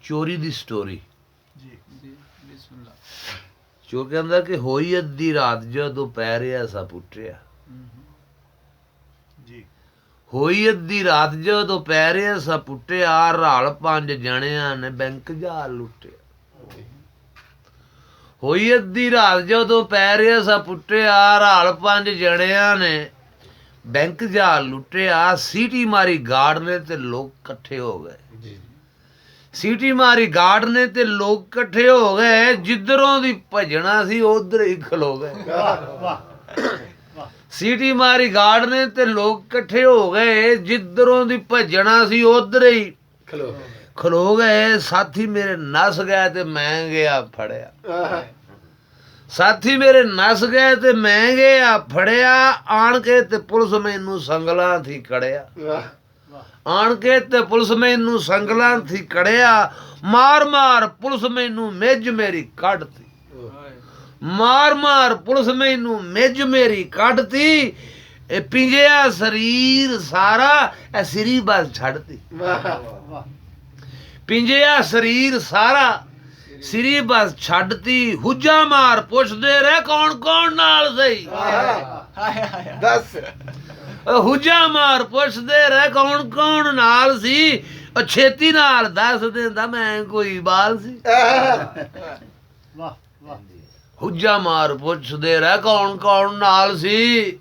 ਚੋਰੀ ਦੀ ਸਟੋਰੀ ਚੋਰ ਕਹਿੰਦਾ ਕਿ ਹੋਈ ਅੱਧੀ ਰਾਤ ਜਦੋਂ ਪੈ ਰਿਹਾ ਸਾ ਪੁੱਟਿਆ ਹੋਈ ਅੱਧੀ ਰਾਤ ਜਦੋਂ ਪੈ ਰਿਹਾ ਸਾ ਪੁੱਟਿਆ ਰਲ 5 ਜਣਿਆਂ ਨੇ ਬੈਂਕ ਜਾ ਲੁੱਟਿਆ ਹੋਈ ਅੱਧੀ ਰਾਤ ਜਦੋਂ ਪੈ ਰਿਹਾ ਸਾ ਪੁੱਟਿਆ ਰਲ 5 ਜਣਿਆਂ ਨੇ ਬੈਂਕ ਜਾ ਲੁੱਟਿਆ ਸੀਟੀ ਮਾਰੀ ਗਾਰਡ ਨੇ ਤੇ ਲੋਕ ਇਕੱਠੇ ਹੋ ਗਏ ਸੀਟੀ ਮਾਰੀ ਗਾਰਡ ਨੇ ਤੇ ਲੋਕ ਇਕੱਠੇ ਹੋ ਗਏ ਜਿੱਧਰੋਂ ਦੀ ਭੱਜਣਾ ਸੀ ਉਧਰ ਹੀ ਖਲੋ ਗਏ ਸੀਟੀ ਮਾਰੀ ਗਾਰਡ ਨੇ ਤੇ ਲੋਕ ਇਕੱਠੇ ਹੋ ਗਏ ਜਿੱਧਰੋਂ ਦੀ ਭੱਜਣਾ ਸੀ ਉਧਰ ਹੀ ਖਲੋ ਗਏ ਸਾਥੀ ਮੇਰੇ ਨਸ ਗਿਆ ਤੇ ਮੈਂ ਗਿਆ ਫੜਿਆ ਸਾਥੀ ਮੇਰੇ ਨਸ ਗਏ ਤੇ ਮੈਂ ਗਿਆ ਫੜਿਆ ਆਣ ਕੇ ਤੇ ਪੁਲਿਸ ਮੈਨੂੰ ਸੰਗਲਾਂ ਥੀ ਕੜਿਆ ਆਣ ਕੇ ਤੇ ਪੁਲਿਸ ਮੈਨੂੰ ਸੰਗਲਾਂ ਥੀ ਕੜਿਆ ਮਾਰ ਮਾਰ ਪੁਲਿਸ ਮੈਨੂੰ ਮਿੱਝ ਮੇਰੀ ਕੱਢਤੀ ਮਾਰ ਮਾਰ ਪੁਲਿਸ ਮੈਨੂੰ ਮਿੱਝ ਮੇਰੀ ਕੱਢਤੀ ਇਹ ਪਿੰਜਿਆ ਸਰੀਰ ਸਾਰਾ ਇਹ ਸਿਰੀ ਬਸ ਛੱਡਤੀ ਪਿੰਜਿਆ ਸਰੀਰ ਸਾਰਾ ਸਿਰੀ ਬਸ ਛੱਡਤੀ ਹੁੱਜਾ ਮਾਰ ਪੁੱਛਦੇ ਰਹਿ ਕੌਣ ਕੌਣ ਨਾਲ ਸਹੀ ਦੱਸ ਹੁੱਜਾ ਮਾਰ ਪੁੱਛਦੇ ਰਹਿ ਕੌਣ ਕੌਣ ਨਾਲ ਸੀ ਉਹ ਛੇਤੀ ਨਾਲ ਦੱਸ ਦਿੰਦਾ ਮੈਂ ਕੋਈ ਬਾਲ ਸੀ ਹੁੱਜਾ ਮਾਰ ਪੁੱਛਦੇ ਰਹਿ ਕੌਣ ਕੌਣ ਨਾਲ ਸੀ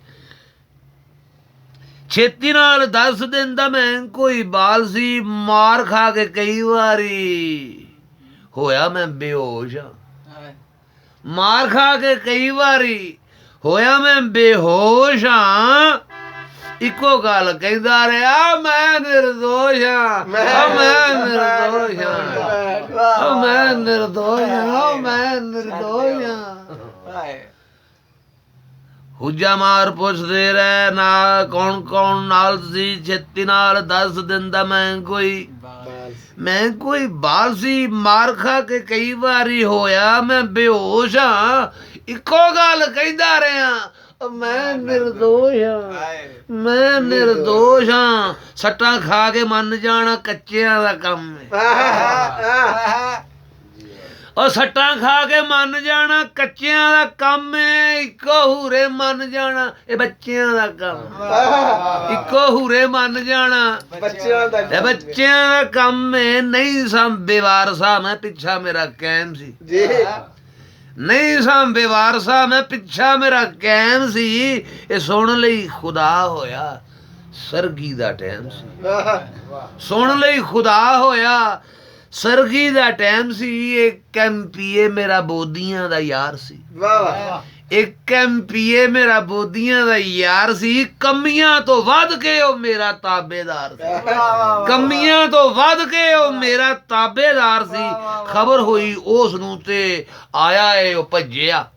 ਛੇਤੀ ਨਾਲ ਦੱਸ ਦਿੰਦਾ ਮੈਂ ਕੋਈ ਬਾਲ ਸੀ ਮਾਰ ਖਾ ਕੇ ਕਈ ਵਾਰੀ ਹੋਇਆ ਮੈਂ ਬੇਹੋਸ਼ ਹਾਂ ਮਾਰ ਖਾ ਕੇ ਕਈ ਵਾਰੀ ਹੋਇਆ ਮੈਂ ਬੇਹੋਸ਼ ਹਾਂ ਇੱਕੋ ਗੱਲ ਕਹਿੰਦਾ ਰਿਹਾ ਮੈਂ ਨਿਰਦੋਸ਼ ਹਾਂ ਮੈਂ ਨਿਰਦੋਸ਼ ਹਾਂ ਮੈਂ ਨਿਰਦੋਸ਼ ਹਾਂ ਮੈਂ ਨਿਰਦੋਸ਼ ਹਾਂ ਹੁੱਜਾ ਮਾਰ ਪੁੱਛਦੇ ਰਹਿ ਨਾ ਕੌਣ ਕੌਣ ਨਾਲ ਸੀ ਛੇਤੀ ਨਾਲ ਦੱਸ ਦਿੰਦਾ ਮੈਂ ਕੋਈ ਬਾਲ ਸੀ ਮਾਰ ਖਾ ਕੇ ਕਈ ਵਾਰੀ ਹੋਇਆ ਮੈਂ ਬੇਹੋਸ਼ ਹਾਂ ਇੱਕੋ ਗੱਲ ਕਹਿੰਦਾ ਰਿਹਾ ਮੈਂ ਨਿਰਦੋਸ਼ ਹਾਂ ਮੈਂ ਨਿਰਦੋਸ਼ ਹਾਂ ਸੱਟਾਂ ਖਾ ਕੇ ਮੰਨ ਜਾਣਾ ਕੱਚਿਆਂ ਦਾ ਕੰਮ ਹੈ ਉਹ ਸੱਟਾਂ ਖਾ ਕੇ ਮੰਨ ਜਾਣਾ ਕੱਚਿਆਂ ਦਾ ਕੰਮ ਏ ਇੱਕੋ ਹੂਰੇ ਮੰਨ ਜਾਣਾ ਇਹ ਬੱਚਿਆਂ ਦਾ ਕੰਮ ਇੱਕੋ ਹੂਰੇ ਮੰਨ ਜਾਣਾ ਬੱਚਿਆਂ ਦਾ ਕੰਮ ਏ ਨਹੀਂ ਸਾਂਭੇ ਵਾਰਸਾ ਮੈਂ ਪਿੱਛਾ ਮੇਰਾ ਕੈਮ ਸੀ ਨਹੀਂ ਸਾਂਭੇ ਵਾਰਸਾ ਮੈਂ ਪਿੱਛਾ ਮੇਰਾ ਕੈਮ ਸੀ ਇਹ ਸੁਣ ਲਈ ਖੁਦਾ ਹੋਇਆ ਸਰਗੀ ਦਾ ਟਾਈਮ ਸੀ ਸੁਣ ਲਈ ਖੁਦਾ ਹੋਇਆ ਸਰਗੀ ਦਾ ਟਾਈਮ ਸੀ ਇੱਕ ਐਮਪੀਏ ਮੇਰਾ ਬੋਦੀਆਂ ਦਾ ਯਾਰ ਸੀ ਇੱਕ ਐਮਪੀਏ ਮੇਰਾ ਬੋਦੀਆਂ ਦਾ ਯਾਰ ਸੀ ਕਮੀਆਂ ਤੋਂ ਵੱਧ ਕੇ ਉਹ ਮੇਰਾ ਤਾਬੇਦਾਰ ਸੀ ਕਮੀਆਂ ਤੋਂ ਵੱਧ ਕੇ ਉਹ ਮੇਰਾ ਤਾਬੇਦਾਰ ਸੀ ਖਬਰ ਹੋਈ ਉਸ ਨੂੰ ਤੇ ਆਇਆ ਏ ਉਹ ਭੱਜਿਆ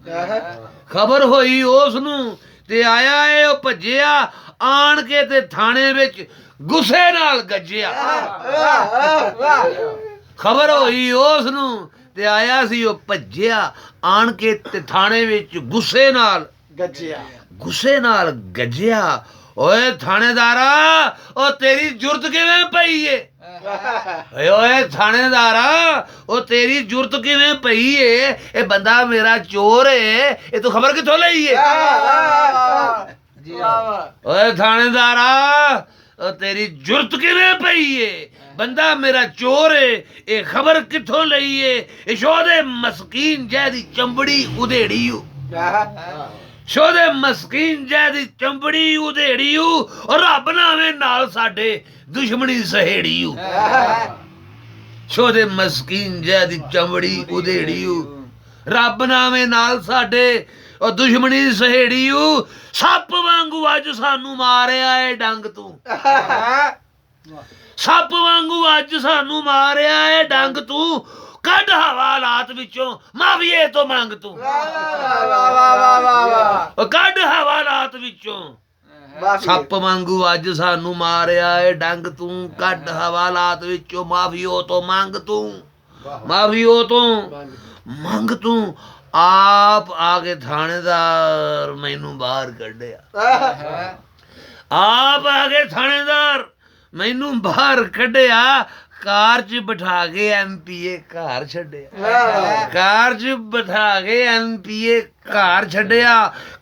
ਖਬਰ ਹੋਈ ਉਸ ਨੂੰ ਤੇ ਆਇਆ ਏ ਉਹ ਭੱਜਿਆ ਆਣ ਕੇ ਤੇ ਥਾਣੇ ਵਿੱਚ ਗੁੱਸੇ ਨਾਲ ਗੱਜਿਆ ਖਬਰ ਹੋਈ ਉਸ ਨੂੰ ਤੇ ਆਇਆ ਸੀ ਉਹ ਭੱਜਿਆ ਆਣ ਕੇ ਤੇ ਥਾਣੇ ਵਿੱਚ ਗੁੱਸੇ ਨਾਲ ਗੱਜਿਆ ਓਏ ਥਾਣੇਦਾਰਾ ਉਹ ਤੇਰੀ ਜੁਰਤ ਕਿਵੇਂ ਪਈ ਏ ਓਏ ਥਾਣੇਦਾਰਾ ਉਹ ਤੇਰੀ ਜੁਰਤ ਕਿਵੇਂ ਪਈ ਏ ਇਹ ਬੰਦਾ ਮੇਰਾ ਚੋਰ ਏ ਇਹ ਤੂੰ ਖਬਰ ਕਿੱਥੋਂ ਲਈ ਏ ਓਏ ਥਾਣੇਦਾਰਾ ਉਹ ਤੇਰੀ ਜੁਰਤ ਕਿਵੇਂ ਪਈ ਏ ਬੰਦਾ ਮੇਰਾ ਚੋਰ ਏ ਇਹ ਖਬਰ ਕਿੱਥੋਂ ਲਈ ਏ ਇਹ ਸ਼ੋਦੇ ਮਸਕੀਨ ਜੈਦੀ ਚੰਬੜੀ ਉਧੇੜੀ ਸ਼ੋਦੇ ਮਸਕੀਨ ਜੈਦੀ ਚੰਬੜੀ ਉਧੇੜੀ ਔਰ ਰੱਬ ਨਾਵੇਂ ਨਾਲ ਸਾਡੇ ਦੁਸ਼ਮਣੀ ਸਹੇੜੀ ਸ਼ੋਦੇ ਮਸਕੀਨ ਜੈਦੀ ਚੰਬੜੀ ਉਧੇੜੀ ਰੱਬ ਨਾਵੇਂ ਨਾਲ ਸਾਡੇ ਉਹ ਦੁਸ਼ਮਣੀ ਸਹੇੜੀ ਸੱਪ ਵਾਂਗੂ ਅੱਜ ਸਾਨੂੰ ਮਾਰਿਆ ਏ ਡੰਗ ਤੂੰ ਸੱਪ ਵਾਂਗੂ ਅੱਜ ਸਾਨੂੰ ਮਾਰਿਆ ਏ ਡੰਗ ਤੂੰ ਕੱਢ ਹਵਾਲਾਤ ਵਿੱਚੋਂ ਮਾਵੀਏ ਤੋਂ ਮੰਗ ਤੂੰ ਕੱਢ ਹਵਾਲਾਤ ਵਿੱਚੋਂ ਸੱਪ ਵਾਂਗੂ ਅੱਜ ਸਾਨੂੰ ਮਾਰਿਆ ਏ ਡੰਗ ਤੂੰ ਕੱਢ ਹਵਾਲਾਤ ਵਿੱਚੋਂ ਮਾਵੀਓ ਤੋਂ ਮੰਗ ਤੂੰ ਮਾਵੀਓ ਤੋਂ ਮੰਗ ਤੂੰ ਆਪ ਆ ਕੇ ਥਾਣੇਦਾਰ ਮੈਨੂੰ ਬਾਹਰ ਕੱਢਿਆ ਆਪ ਆ ਕੇ ਥਾਣੇਦਾਰ ਮੈਨੂੰ ਬਾਹਰ ਕੱਢਿਆ ਕਾਰ 'ਚ ਬਿਠਾ ਕੇ ਐਮਪੀਏ ਘਰ ਛੱਡਿਆ ਕਾਰ 'ਚ ਬਿਠਾ ਕੇ ਐਮਪੀਏ ਘਰ ਛੱਡਿਆ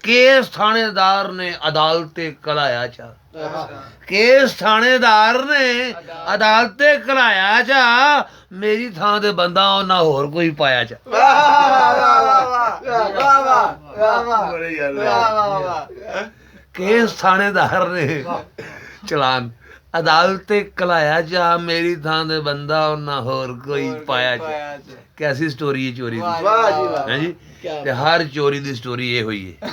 ਕੇਸ ਥਾਣੇਦਾਰ ਨੇ ਅਦਾਲਤੇ ਕਲਾਇਆ ਚਾ ਕੇਸ ਥਾਣੇਦਾਰ ਨੇ ਅਦਾਲਤੇ ਕਲਾਇਆ ਚਾ ਮੇਰੀ ਥਾਂ ਤੇ ਬੰਦਾ ਉਹਨਾਂ ਹੋਰ ਕੋਈ ਪਾਇਆ ਚਾ ਕੇਸ ਥਾਣੇਦਾਰ ਨੇ ਚਲਾਨ ਅਦਾਲਤੇ ਕਲਾਇਆ ਜਾ ਮੇਰੀ ਥਾਂ ਤੇ ਬੰਦਾ ਉਹਨਾਂ ਹੋਰ ਕੋਈ ਪਾਇਆ ਚਾ ਕੈਸੀ ਸਟੋਰੀ ਹੈ ਚੋਰੀ ਦੀ ਹੈ ਜੀ ਤੇ ਹਰ ਚੋਰੀ ਦੀ ਸਟੋਰੀ ਇਹ ਹੋਈ ਹੈ